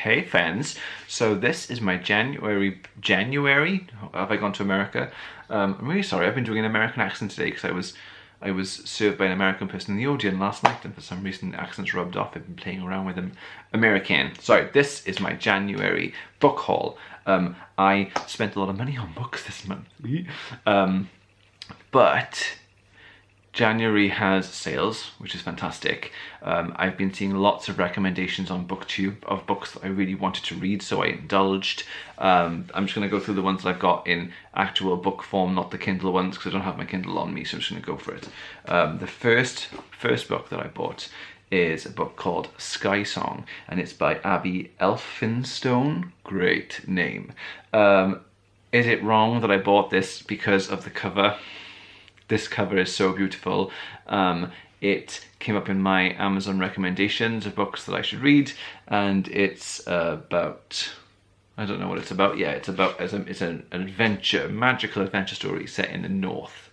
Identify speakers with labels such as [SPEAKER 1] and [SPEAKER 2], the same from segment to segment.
[SPEAKER 1] Hey friends, so this is my January, have I gone to America? I'm really sorry, I've been doing an American accent today because I was served by an American person in the Odeon last night, and for some reason the accent's rubbed off. I've been playing around with them. American. Sorry, this is my January book haul. I spent a lot of money on books this month, but January has sales, which is fantastic. I've been seeing lots of recommendations on BookTube of books that I really wanted to read, so I indulged. I'm just going to go through the ones that I've got in actual book form, not the Kindle ones, because I don't have my Kindle on me, so I'm just going to go for it. The first book that I bought is a book called Skysong, and it's by Abi Elphinstone. Great name. Is it wrong that I bought this because of the cover? This cover is so beautiful. It came up in my Amazon recommendations of books that I should read, and it's about, I don't know what it's about. Yeah, it's an adventure, magical adventure story set in the north.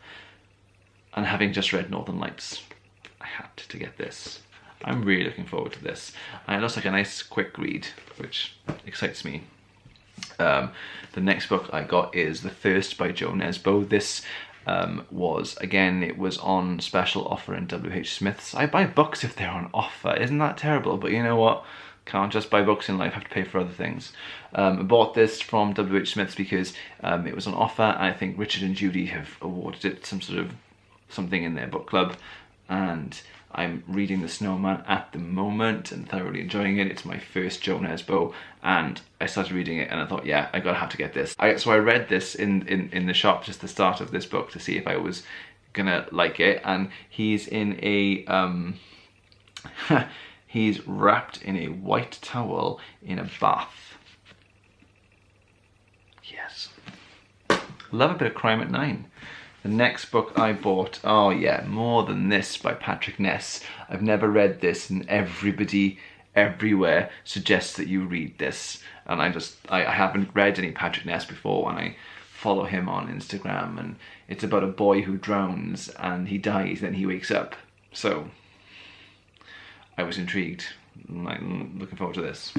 [SPEAKER 1] And having just read Northern Lights, I had to get this. I'm really looking forward to this. And it looks like a nice quick read, which excites me. The next book I got is The Thirst by Jo Nesbo. This it was on special offer in WH Smith's. I buy books if they're on offer. Isn't that terrible? But you know what? Can't just buy books in life, have to pay for other things. I bought this from WH Smith's because it was on offer, and I think Richard and Judy have awarded it something in their book club, and I'm reading The Snowman at the moment and thoroughly enjoying it. It's my first Jo Nesbo, and I started reading it and I thought, yeah, I gotta have to get this. So I read this in the shop, just the start of this book, to see if I was gonna like it, and he's in a he's wrapped in a white towel in a bath. Yes. Love a bit of crime at 9. The next book I bought, oh yeah, More Than This by Patrick Ness. I've never read this, and everybody everywhere suggests that you read this. And I haven't read any Patrick Ness before, and I follow him on Instagram, and it's about a boy who drowns and he dies, then he wakes up. So I was intrigued. I'm looking forward to this.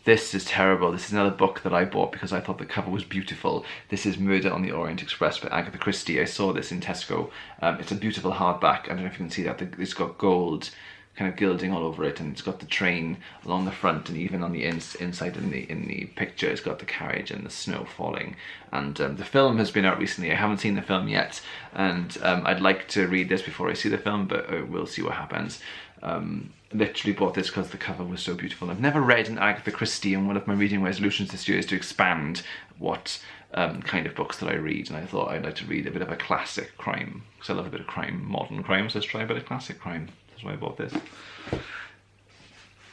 [SPEAKER 1] This is terrible. This is another book that I bought because I thought the cover was beautiful. This is Murder on the Orient Express by Agatha Christie. I saw this in Tesco. It's a beautiful hardback. I don't know if you can see that. It's got gold kind of gilding all over it, and it's got the train along the front, and even on the inside in the picture, it's got the carriage and the snow falling. And the film has been out recently. I haven't seen the film yet, and I'd like to read this before I see the film, but we'll see what happens. Literally bought this because the cover was so beautiful. I've never read an Agatha Christie, and one of my reading resolutions this year is to expand what kind of books that I read, and I thought I'd like to read a bit of a classic crime, because I love a bit of crime, modern crime, so let's try a bit of classic crime. That's why I bought this.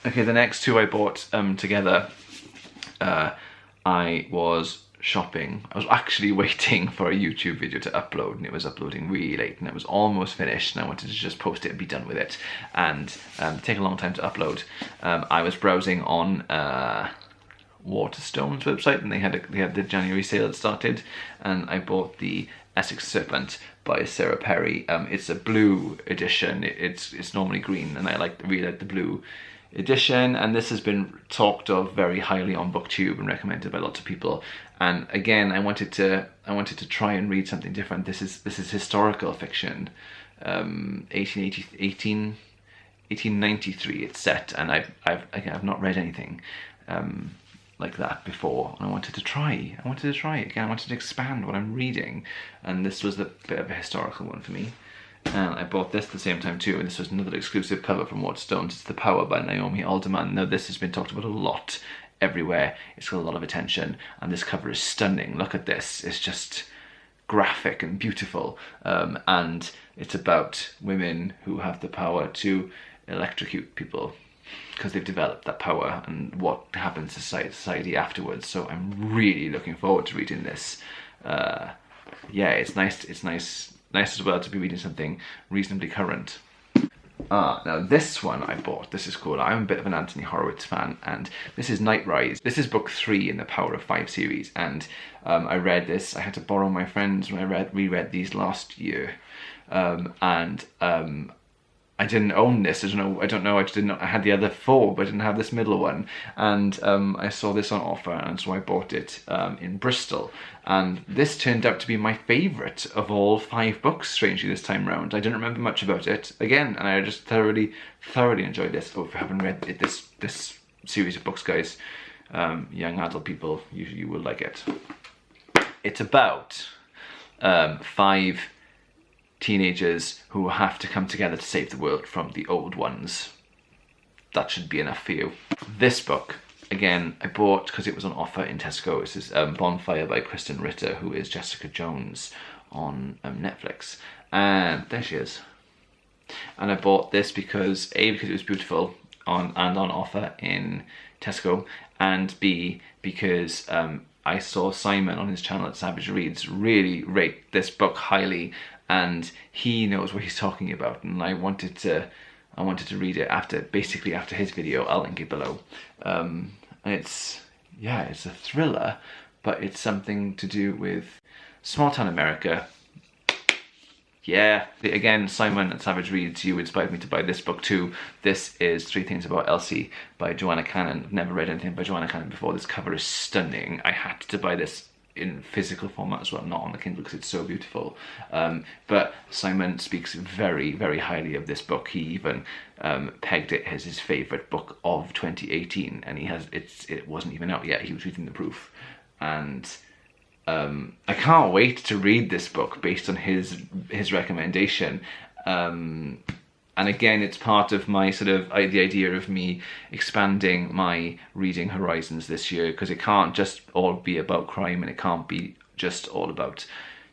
[SPEAKER 1] Okay, the next two I bought together. I was shopping. I was actually waiting for a YouTube video to upload, and it was uploading really late, and it was almost finished, and I wanted to just post it and be done with it, and take a long time to upload. I was browsing on Waterstone's website, and they had the January sale that started, and I bought the Essex Serpent by Sarah Perry. It's a blue edition. It's normally green, and I really like the blue edition, and this has been talked of very highly on BookTube and recommended by lots of people. And again, I wanted to try and read something different. This is historical fiction, 1893 it's set, and I've not read anything like that before, and I wanted to try it again. I wanted to expand what I'm reading, and this was a bit of a historical one for me. And I bought this at the same time too, and this was another exclusive cover from Waterstones. It's The Power by Naomi, Alderman. Now this has been talked about a lot everywhere. It's got a lot of attention, and this cover is stunning. Look at this. It's just graphic and beautiful, and it's about women who have the power to electrocute people because they've developed that power, and what happens to society afterwards. So I'm really looking forward to reading this. Yeah, it's nice as well to be reading something reasonably current. Now this one I bought. This is cool. I'm a bit of an Anthony Horowitz fan, and this is Nitrides. This is book 3 in the Power of 5 series, and I read this. I had to borrow my friends when I reread these last year, and I didn't own this. I don't know. I had the other 4, but I didn't have this middle one. And I saw this on offer, and so I bought it in Bristol. And this turned out to be my favourite of all 5 books, strangely, this time round. I didn't remember much about it, again, and I just thoroughly enjoyed this. Oh, if you haven't read it, this series of books, guys, young adult people, you will like it. It's about 5 teenagers who have to come together to save the world from the old ones. That should be enough for you. This book, again, I bought because it was on offer in Tesco. This is Bonfire by Christie and Ritter, who is Jessica Jones on Netflix. And there she is. And I bought this because A, because it was beautiful on offer in Tesco, and B, because I saw Simon on his channel at Savage Reads really rate this book highly, and he knows what he's talking about, and I wanted to read it after his video. I'll link it below. It's a thriller, but it's something to do with small town America. Yeah, again, Simon at Savage Reads, you inspired me to buy this book too. This is 3 Things About Elsie by Joanna. I've never read anything by Joanna before. This cover is stunning. I had to buy this in physical format as well, not on the Kindle, because it's so beautiful. But Simon speaks very, very highly of this book. He even pegged it as his favourite book of 2018, and it wasn't even out yet. He was reading the proof, and I can't wait to read this book based on his recommendation. And again, it's part of my the idea of me expanding my reading horizons this year, because it can't just all be about crime, and it can't be just all about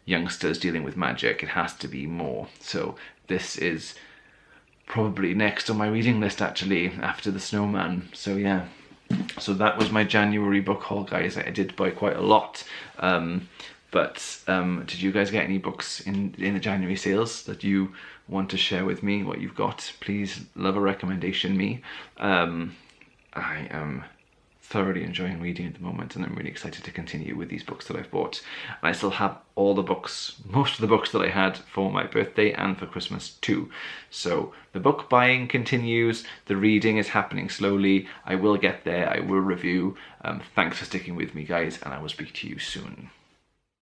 [SPEAKER 1] youngsters dealing with magic. It has to be more. So this is probably next on my reading list, actually, after The Snowman. So yeah. So that was my January book haul, guys. I did buy quite a lot. But did you guys get any books in the January sales that you want to share with me? What you've got? Please love a recommendation me. I am thoroughly enjoying reading at the moment, and I'm really excited to continue with these books that I've bought. And I still have all the books, most of the books that I had for my birthday and for Christmas too. So the book buying continues, the reading is happening slowly. I will get there, I will review. Thanks for sticking with me, guys, and I will speak to you soon.